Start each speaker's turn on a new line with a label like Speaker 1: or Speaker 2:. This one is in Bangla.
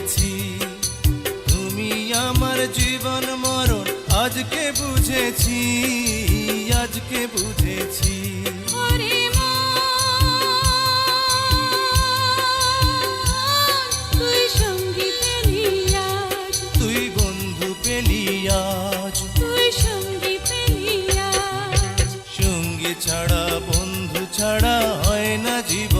Speaker 1: পেয়েছি। তুমি আমার জীবন মরণ আজকে বুঝেছি, আজকে বুঝেছি।
Speaker 2: ওরে তুই সঙ্গী পেলি আজ,
Speaker 1: তুই বন্ধু পেলি আজ,
Speaker 2: তুই সঙ্গী পেলি আজ।
Speaker 1: সঙ্গী ছাড়া বন্ধু ছাড়া হয় না জীবন।